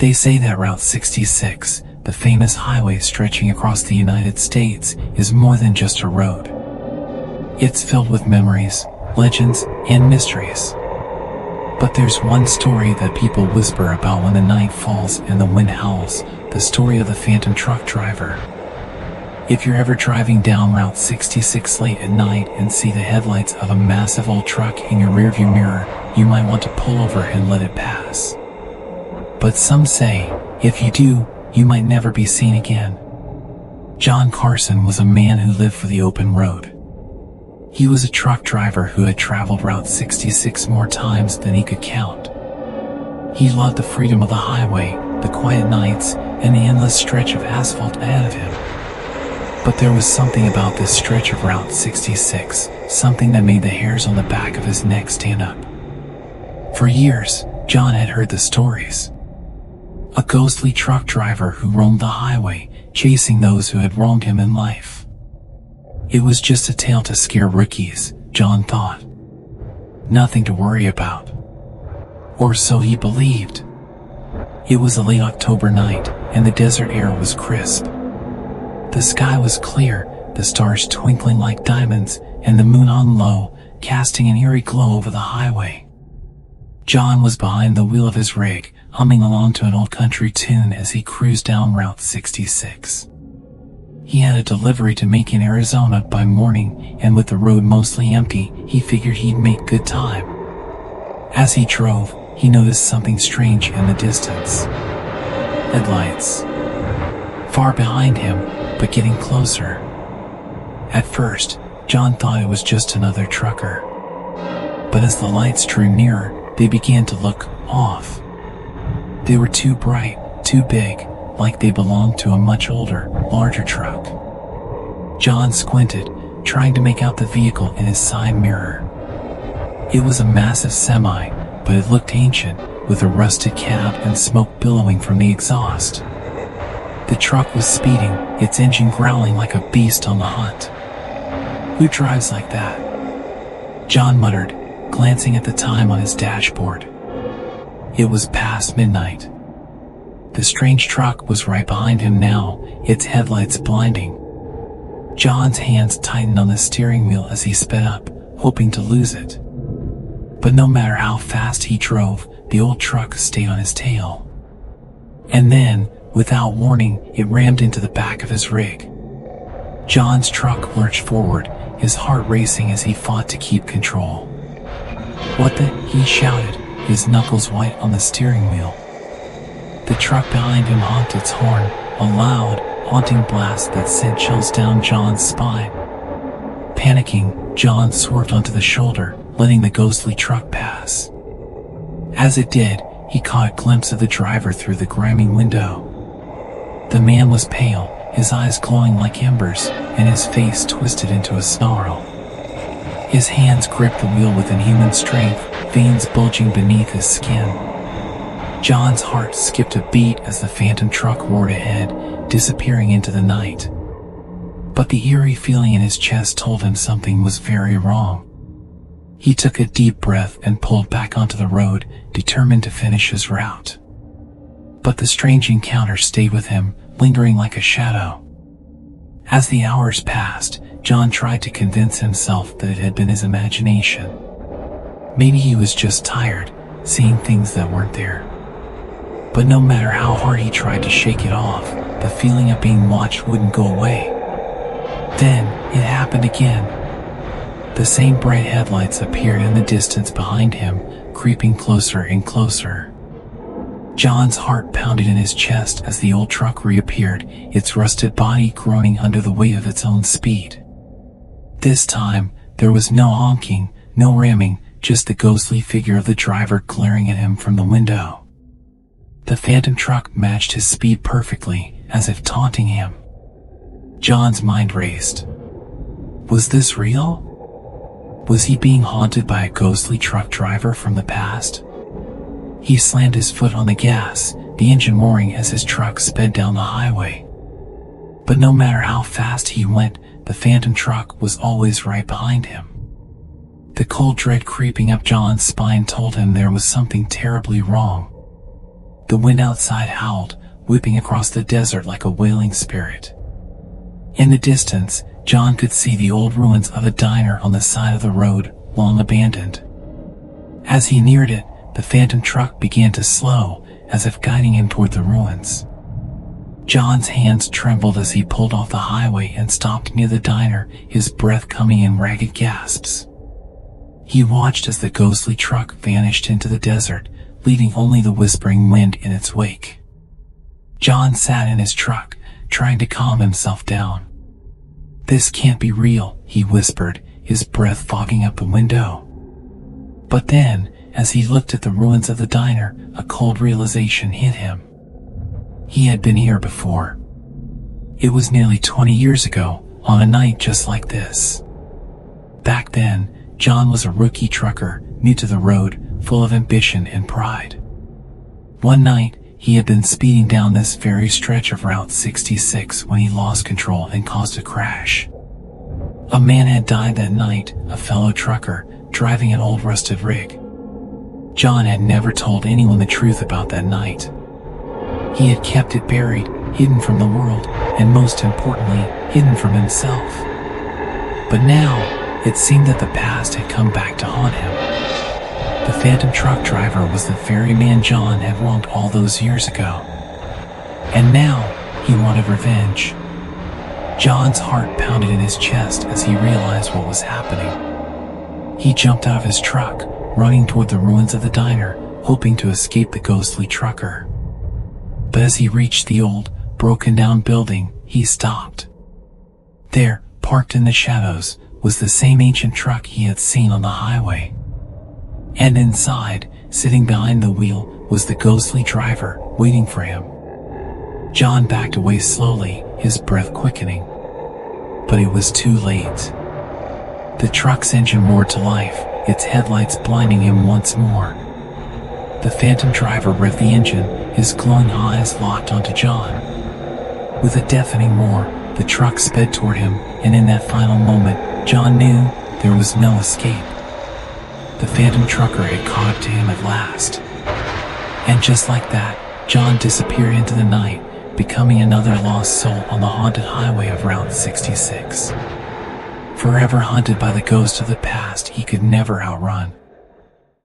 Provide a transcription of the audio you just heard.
They say that Route 66, the famous highway stretching across the United States, is more than just a road. It's filled with memories, legends, and mysteries. But there's one story that people whisper about when the night falls and the wind howls, the story of the phantom truck driver. If you're ever driving down Route 66 late at night and see the headlights of a massive old truck in your rearview mirror, you might want to pull over and let it pass. But some say, if you do, you might never be seen again. John Carson was a man who lived for the open road. He was a truck driver who had traveled Route 66 more times than he could count. He loved the freedom of the highway, the quiet nights, and the endless stretch of asphalt ahead of him. But there was something about this stretch of Route 66, something that made the hairs on the back of his neck stand up. For years, John had heard the stories. A ghostly truck driver who roamed the highway, chasing those who had wronged him in life. It was just a tale to scare rookies, John thought. Nothing to worry about. Or so he believed. It was a late October night, and the desert air was crisp. The sky was clear, the stars twinkling like diamonds, and the moon on low, casting an eerie glow over the highway. John was behind the wheel of his rig, humming along to an old country tune as he cruised down Route 66. He had a delivery to make in Arizona by morning, and with the road mostly empty, he figured he'd make good time. As he drove, he noticed something strange in the distance. Headlights. Far behind him, but getting closer. At first, John thought it was just another trucker. But as the lights drew nearer, they began to look off. They were too bright, too big, like they belonged to a much older, larger truck. John squinted, trying to make out the vehicle in his side mirror. It was a massive semi, but it looked ancient, with a rusted cab and smoke billowing from the exhaust. The truck was speeding, its engine growling like a beast on the hunt. Who drives like that? John muttered, glancing at the time on his dashboard. It was past midnight. The strange truck was right behind him now, its headlights blinding. John's hands tightened on the steering wheel as he sped up, hoping to lose it. But no matter how fast he drove, the old truck stayed on his tail. And then, without warning, it rammed into the back of his rig. John's truck lurched forward, his heart racing as he fought to keep control. "What the?" he shouted, his knuckles white on the steering wheel. The truck behind him honked its horn, a loud, haunting blast that sent chills down John's spine. Panicking, John swerved onto the shoulder, letting the ghostly truck pass. As it did, he caught a glimpse of the driver through the grimy window. The man was pale, his eyes glowing like embers, and his face twisted into a snarl. His hands gripped the wheel with inhuman strength, veins bulging beneath his skin. John's heart skipped a beat as the phantom truck roared ahead, disappearing into the night. But the eerie feeling in his chest told him something was very wrong. He took a deep breath and pulled back onto the road, determined to finish his route. But the strange encounter stayed with him, lingering like a shadow. As the hours passed, John tried to convince himself that it had been his imagination. Maybe he was just tired, seeing things that weren't there. But no matter how hard he tried to shake it off, the feeling of being watched wouldn't go away. Then, it happened again. The same bright headlights appeared in the distance behind him, creeping closer and closer. John's heart pounded in his chest as the old truck reappeared, its rusted body groaning under the weight of its own speed. This time, there was no honking, no ramming, just the ghostly figure of the driver glaring at him from the window. The phantom truck matched his speed perfectly, as if taunting him. John's mind raced. Was this real? Was he being haunted by a ghostly truck driver from the past? He slammed his foot on the gas, the engine roaring as his truck sped down the highway. But no matter how fast he went, the phantom truck was always right behind him. The cold dread creeping up John's spine told him there was something terribly wrong. The wind outside howled, whipping across the desert like a wailing spirit. In the distance, John could see the old ruins of a diner on the side of the road, long abandoned. As he neared it, the phantom truck began to slow, as if guiding him toward the ruins. John's hands trembled as he pulled off the highway and stopped near the diner, his breath coming in ragged gasps. He watched as the ghostly truck vanished into the desert, leaving only the whispering wind in its wake. John sat in his truck, trying to calm himself down. "This can't be real," he whispered, his breath fogging up the window. But then, as he looked at the ruins of the diner, a cold realization hit him. He had been here before. It was nearly 20 years ago, on a night just like this. Back then, John was a rookie trucker, new to the road, full of ambition and pride. One night, he had been speeding down this very stretch of Route 66 when he lost control and caused a crash. A man had died that night, a fellow trucker, driving an old rusted rig. John had never told anyone the truth about that night. He had kept it buried, hidden from the world, and most importantly, hidden from himself. But now, it seemed that the past had come back to haunt him. The phantom truck driver was the very man John had wronged all those years ago. And now, he wanted revenge. John's heart pounded in his chest as he realized what was happening. He jumped out of his truck, running toward the ruins of the diner, hoping to escape the ghostly trucker. But as he reached the old, broken-down building, he stopped. There, parked in the shadows, was the same ancient truck he had seen on the highway. And inside, sitting behind the wheel, was the ghostly driver, waiting for him. John backed away slowly, his breath quickening. But it was too late. The truck's engine roared to life, its headlights blinding him once more. The phantom driver revved the engine, his glowing eyes locked onto John. With a deafening roar, the truck sped toward him, and in that final moment, John knew there was no escape. The phantom trucker had caught up to him at last. And just like that, John disappeared into the night, becoming another lost soul on the haunted highway of Route 66. Forever haunted by the ghost of the past he could never outrun.